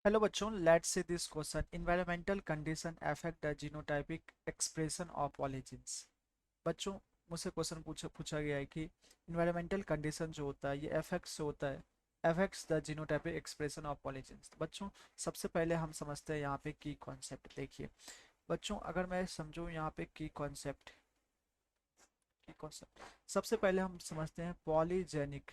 Hello बच्चों, let's see this question. Environmental condition affect the genotypic expression of polygenes. बच्चों, मुझसे question पूछा गया है कि इन्वायरमेंटल कंडीशन जो होता है ये अफेक्ट्स होता है affects the genotypic expression of polygenes. बच्चों, सबसे पहले हम समझते हैं यहाँ पे की कॉन्सेप्ट। देखिए बच्चों, अगर मैं समझूँ यहाँ पे की कॉन्सेप्ट सबसे पहले हम समझते हैं पॉलीजेनिक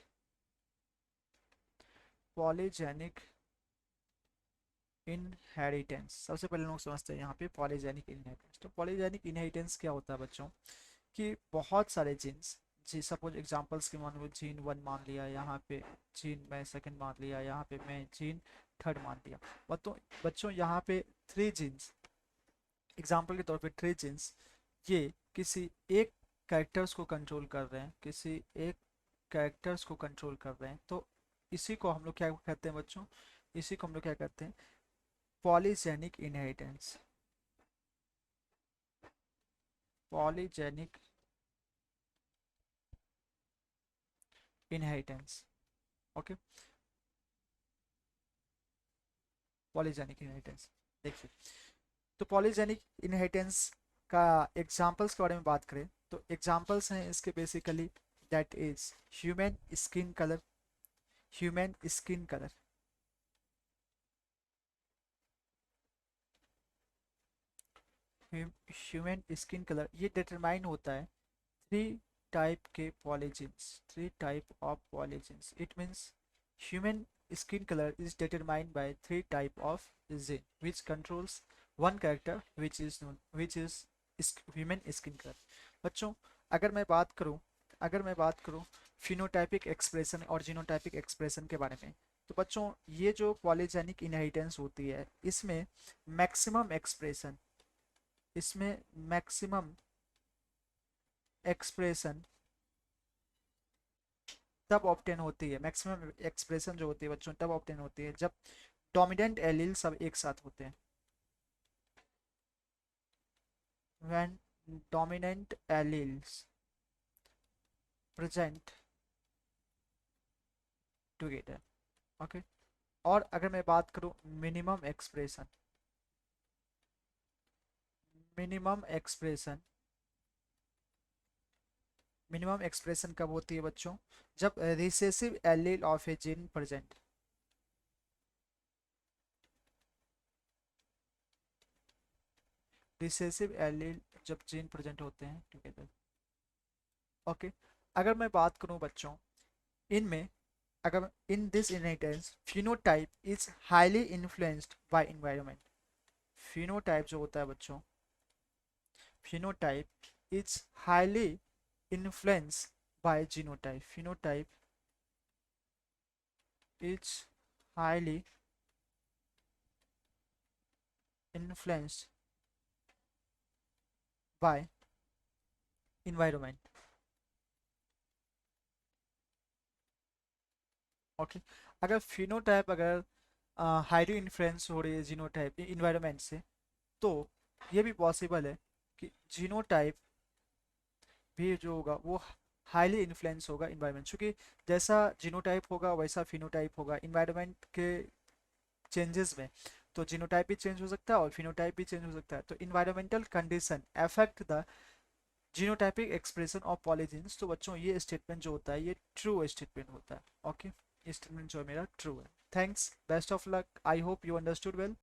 इनहेरिटेंस। सबसे पहले लोग समझते हैं यहाँ पे पॉलीजेनिक इनहेरिटेंस। तो पॉलीजेनिक इनहेरिटेंस क्या होता है बच्चों, कि बहुत सारे जीन्स, जी सपोज एग्जांपल्स के मान लो जीन वन मान लिया यहाँ पे, जीन में सेकंड मान लिया यहाँ पे, मैं जीन थर्ड मान लिया। बच्चों बच्चों यहाँ पे थ्री जीन्स, एग्जांपल के तौर पे थ्री जीन्स, ये किसी एक कैरेक्टर्स को कंट्रोल कर रहे हैं, किसी एक कैरेक्टर्स को कंट्रोल कर रहे हैं। तो इसी को हम लोग क्या कहते हैं बच्चों, इसी को हम लोग क्या कहते हैं, polygenic inheritance. Polygenic inheritance. Okay, polygenic inheritance. देखिए, तो पॉलीजेनिक इनहेरिटेंस का एग्जांपल्स के बारे में बात करें तो एग्जांपल्स हैं इसके basically, that is human skin colour. Human skin colour, human skin colour ये डिटरमाइन होता है थ्री टाइप के polygenes, three type of polygenes. It means human skin color is determined by three type of gene which controls one character which is human skin color। बच्चों, अगर मैं बात करूं अगर मैं बात करूं फिनोटाइपिक एक्सप्रेशन और जीनोटाइपिक एक्सप्रेशन के बारे में, तो बच्चों ये जो पॉलीजेनिक इनहेरिटेंस होती है इसमें मैक्सिमम एक्सप्रेशन इसमें मैक्सिमम एक्सप्रेशन तब ऑब्टेन होती है, मैक्सिमम एक्सप्रेशन जो होती है बच्चों तब ऑब्टेन होती है जब डोमिनेंट एलील सब एक साथ होते हैं। When dominant alleles present together. Okay, और अगर मैं बात करूं minimum expression, minimum expression minimum expression कब होती है बच्चों, जब recessive allele of A gene present, recessive allele जब जीन प्रेजेंट होते हैं टुगेदर। ओके, अगर मैं बात करूं बच्चों इनमें, अगर in this inheritance phenotype is highly influenced by environment. Phenotype जो होता है बच्चों, phenotype is highly influenced by genotype. Phenotype is highly influenced by environment. Okay, अगर फिनोटाइप अगर हाईली इन्फ्लुएंस हो रही है जीनोटाइप इन्वायरमेंट से, तो ये भी पॉसिबल है कि जीनोटाइप भी जो होगा वो हाईली इन्फ्लुएंस होगा इन्वायरमेंट, क्योंकि जैसा जीनोटाइप होगा वैसा फिनोटाइप होगा इन्वायरमेंट के चेंजेस में। तो जीनोटाइप भी चेंज हो सकता है और फिनोटाइप भी चेंज हो सकता है। तो environmental condition affect the genotypic expression of polygenes. तो बच्चों ये स्टेटमेंट जो होता है ये ट्रू स्टेटमेंट होता है। ओके, ये स्टेटमेंट जो है मेरा ट्रू है। Thanks, best of luck, I hope you understood well.